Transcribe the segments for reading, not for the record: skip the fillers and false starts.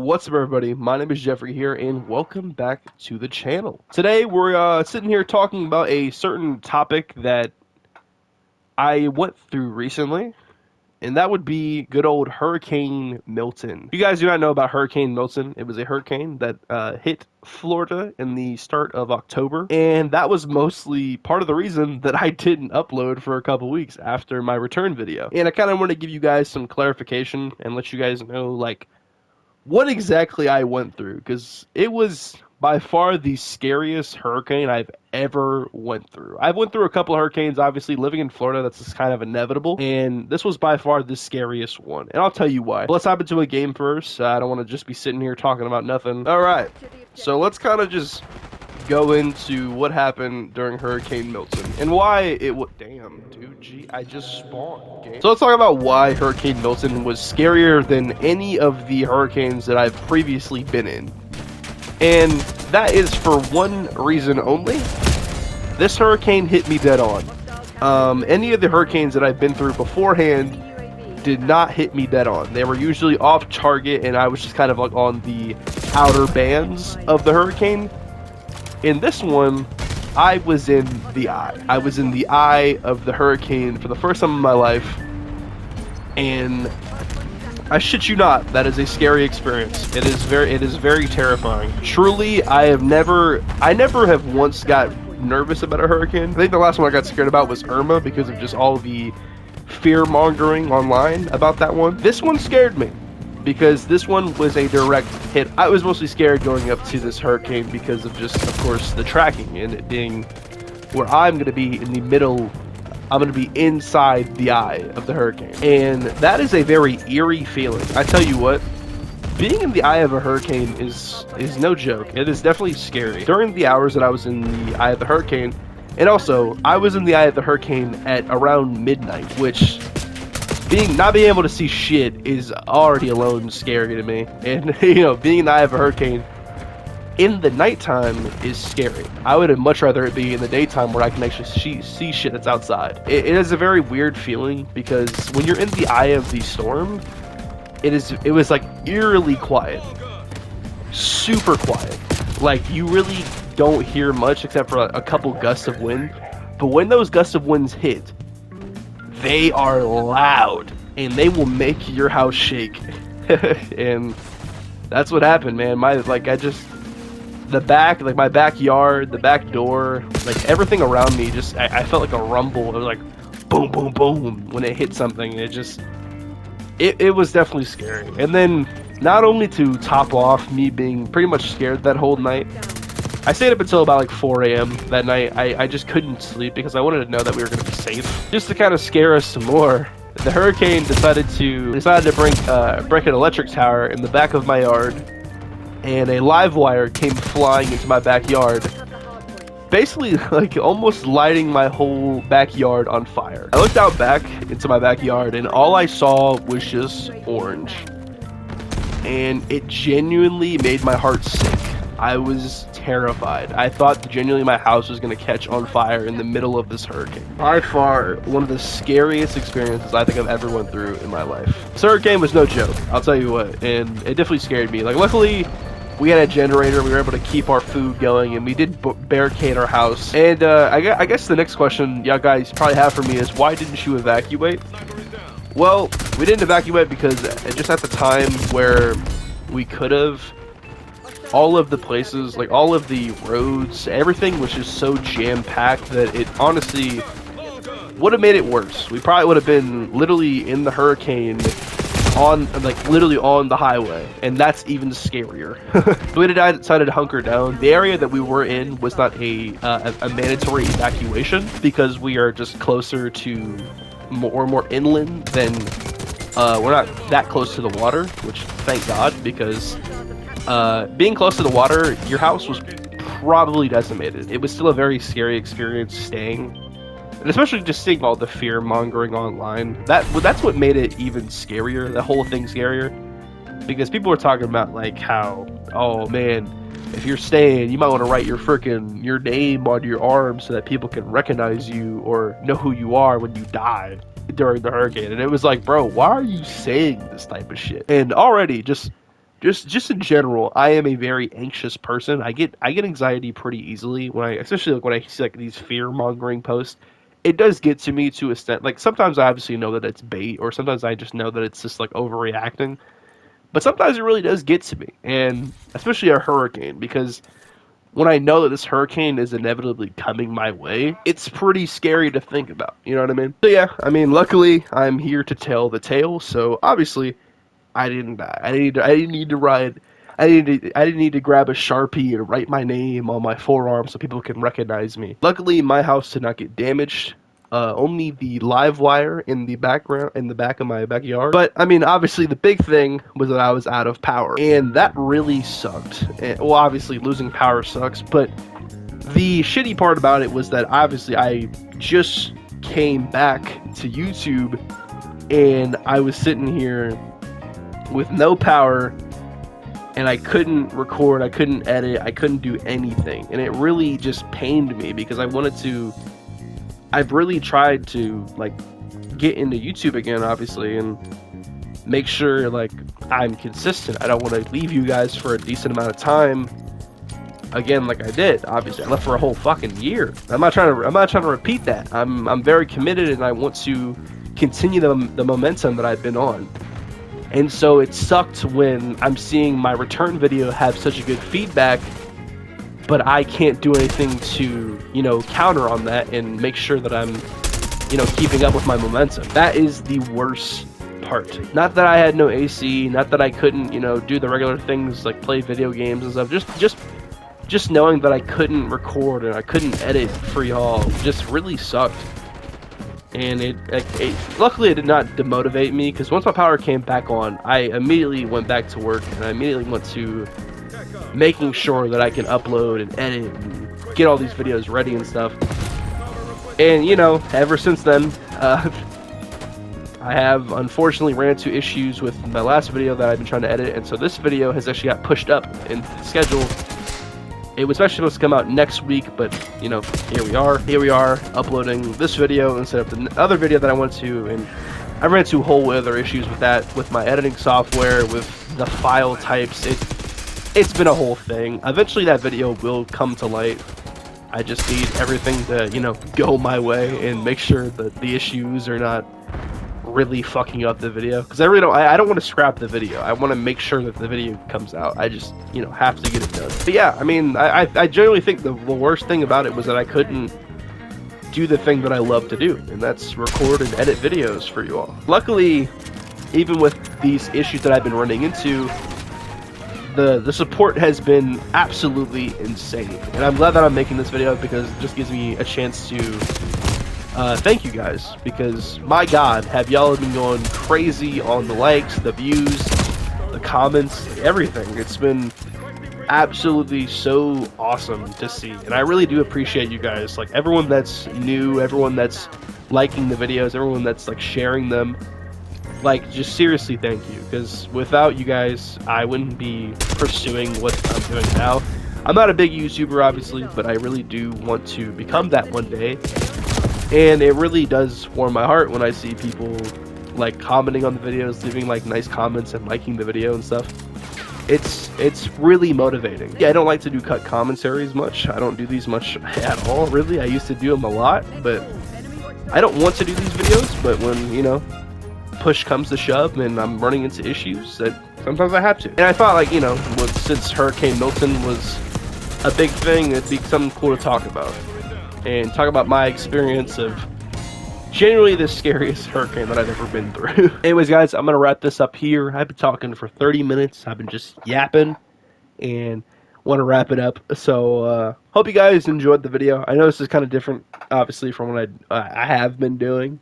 What's up, everybody? My name is Jeffrey here, and welcome back to the channel. Today, we're sitting here talking about a certain topic that I went through recently, and that would be good old Hurricane Milton. You guys do not know about Hurricane Milton. It was a hurricane that hit Florida in the start of October, and that was mostly part of the reason that I didn't upload for a couple weeks after my return video. And I kind of want to give you guys some clarification and let you guys know, like, what exactly I went through, because it was by far the scariest hurricane I've ever went through. I've went through a couple of hurricanes, obviously. Living in Florida, that's just kind of inevitable, and this was by far the scariest one, and I'll tell you why. Let's hop into a game first. I don't want to just be sitting here talking about nothing. Alright, so let's kind of just go into what happened during Hurricane Milton and why it would. Damn, dude, gee, I just spawned. Game. So let's talk about why Hurricane Milton was scarier than any of the hurricanes that I've previously been in. And that is for one reason only. This hurricane hit me dead on. Any of the hurricanes that I've been through beforehand did not hit me dead on. They were usually off target, and I was just kind of like on the outer bands of the hurricane. In this one, I was in the eye. I was in the eye of the hurricane for the first time in my life, and I shit you not, that is a scary experience. It is very terrifying. Truly, I never have once got nervous about a hurricane. I think the last one I got scared about was Irma because of just all the fear-mongering online about that one. This one scared me, because this one was a direct hit. I was mostly scared going up to this hurricane because of just, of course, the tracking and it being where I'm going to be in the middle. I'm going to be inside the eye of the hurricane. And that is a very eerie feeling. I tell you what, being in the eye of a hurricane is no joke. It is definitely scary. During the hours that I was in the eye of the hurricane, and also, I was in the eye of the hurricane at around midnight, which not being able to see shit is already alone scary to me. And, being in the eye of a hurricane in the nighttime is scary. I would much rather it be in the daytime where I can actually see shit that's outside. It is a very weird feeling, because when you're in the eye of the storm, it was like eerily quiet. Super quiet. Like, you really don't hear much except for a couple gusts of wind. But when those gusts of winds hit, they are loud, and they will make your house shake. And that's what happened, man. My backyard, the back door, like everything around me, just I felt like a rumble. It was like boom, boom, boom when it hit something. It was definitely scary. And then, not only to top off me being pretty much scared that whole night, I stayed up until about like 4 a.m. that night. I just couldn't sleep because I wanted to know that we were going to be safe. Just to kind of scare us some more, the hurricane decided to break an electric tower in the back of my yard, and a live wire came flying into my backyard, basically like almost lighting my whole backyard on fire. I looked out back into my backyard, and all I saw was just orange, and it genuinely made my heart sick. I was terrified. I thought genuinely my house was going to catch on fire in the middle of this hurricane. By far, one of the scariest experiences I think I've ever went through in my life. This hurricane was no joke, I'll tell you what, and it definitely scared me. Like, luckily, we had a generator, we were able to keep our food going, and we did barricade our house. And I guess the next question y'all guys probably have for me is, why didn't you evacuate? Well, we didn't evacuate because just at the time where we could have, all of the places, like all of the roads, everything was just so jam-packed that it honestly would have made it worse. We probably would have been literally in the hurricane literally on the highway, and that's even scarier. We decided to hunker down. The area that we were in was not a mandatory evacuation, because we are just closer to more inland than we're not that close to the water, which thank God, because being close to the water, your house was probably decimated. It was still a very scary experience staying, and especially just seeing all the fear mongering online. That's what made it even scarier, the whole thing scarier, because people were talking about like how, oh man, if you're staying, you might want to write your name on your arm so that people can recognize you or know who you are when you die during the hurricane. And it was like, bro, why are you saying this type of shit? And already just just in general, I am a very anxious person. I get anxiety pretty easily when especially like when I see like these fear mongering posts. It does get to me to a extent. Like sometimes I obviously know that it's bait, or sometimes I just know that it's just like overreacting. But sometimes it really does get to me, and especially a hurricane, because when I know that this hurricane is inevitably coming my way, it's pretty scary to think about. You know what I mean? So yeah, I mean, luckily I'm here to tell the tale. So obviously, I didn't die. I didn't need to ride. I didn't need to grab a Sharpie and write my name on my forearm so people can recognize me. Luckily, my house did not get damaged. Only the live wire in the background, in the back of my backyard. But I mean, obviously, the big thing was that I was out of power, and that really sucked. Well, obviously, losing power sucks, but the shitty part about it was that obviously I just came back to YouTube, and I was sitting here with no power, and I couldn't record, I couldn't edit, I couldn't do anything, and it really just pained me because I've really tried to like get into YouTube again, obviously, and make sure like I'm consistent. I don't want to leave you guys for a decent amount of time again, like I did. Obviously, I left for a whole fucking year. I'm not trying to repeat that. I'm very committed, and I want to continue the momentum that I've been on. And so it sucked when I'm seeing my return video have such a good feedback, but I can't do anything to, counter on that and make sure that I'm, keeping up with my momentum. That is the worst part. Not that I had no AC, not that I couldn't, do the regular things like play video games and stuff. Just knowing that I couldn't record and I couldn't edit for y'all just really sucked. And it luckily it did not demotivate me, because once my power came back on, I immediately went back to work, and I immediately went to making sure that I can upload and edit and get all these videos ready and stuff. And ever since then, I have unfortunately ran into issues with my last video that I've been trying to edit, and so this video has actually got pushed up in the schedule. It was actually supposed to come out next week, but here we are uploading this video instead of the other video that I went to, and I ran into a whole other issues with that, with my editing software, with the file types. It's been a whole thing. Eventually that video will come to light. I just need everything to, go my way and make sure that the issues are not really fucking up the video, because I don't want to scrap the video. I want to make sure that the video comes out. I just have to get it done. But yeah, I mean, I generally think the worst thing about it was that I couldn't do the thing that I love to do, and that's record and edit videos for you all. Luckily, even with these issues that I've been running into, the support has been absolutely insane, and I'm glad that I'm making this video, because it just gives me a chance to thank you guys, because my god, have y'all been going crazy on the likes, the views, the comments, everything. It's been absolutely so awesome to see, and I really do appreciate you guys, like everyone that's new, everyone that's liking the videos, everyone that's like sharing them. Like, just seriously thank you, because without you guys I wouldn't be pursuing what I'm doing now. I'm not a big YouTuber, obviously, but I really do want to become that one day. And it really does warm my heart when I see people like commenting on the videos, leaving like nice comments and liking the video and stuff. It's really motivating. Yeah, I don't like to do cut commentaries much. I don't do these much at all, really. I used to do them a lot, but I don't want to do these videos. But when, push comes to shove and I'm running into issues, that sometimes I have to. And I thought, like, since Hurricane Milton was a big thing, it'd be something cool to talk about. And talk about my experience of genuinely the scariest hurricane that I've ever been through. Anyways, guys, I'm going to wrap this up here. I've been talking for 30 minutes. I've been just yapping and want to wrap it up. So, hope you guys enjoyed the video. I know this is kind of different, obviously, from what I have been doing.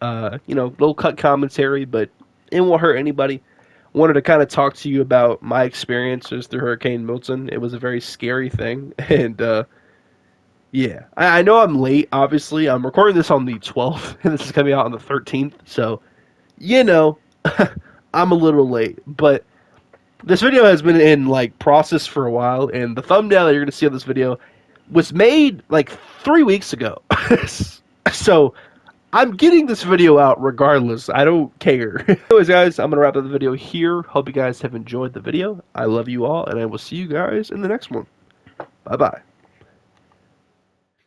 Little cut commentary, but it won't hurt anybody. Wanted to kind of talk to you about my experiences through Hurricane Milton. It was a very scary thing, and, yeah, I know I'm late, obviously. I'm recording this on the 12th, and this is coming out on the 13th, so, I'm a little late. But this video has been in, like, process for a while, and the thumbnail that you're going to see on this video was made, like, 3 weeks ago. So, I'm getting this video out regardless. I don't care. Anyways, guys, I'm going to wrap up the video here. Hope you guys have enjoyed the video. I love you all, and I will see you guys in the next one. Bye-bye.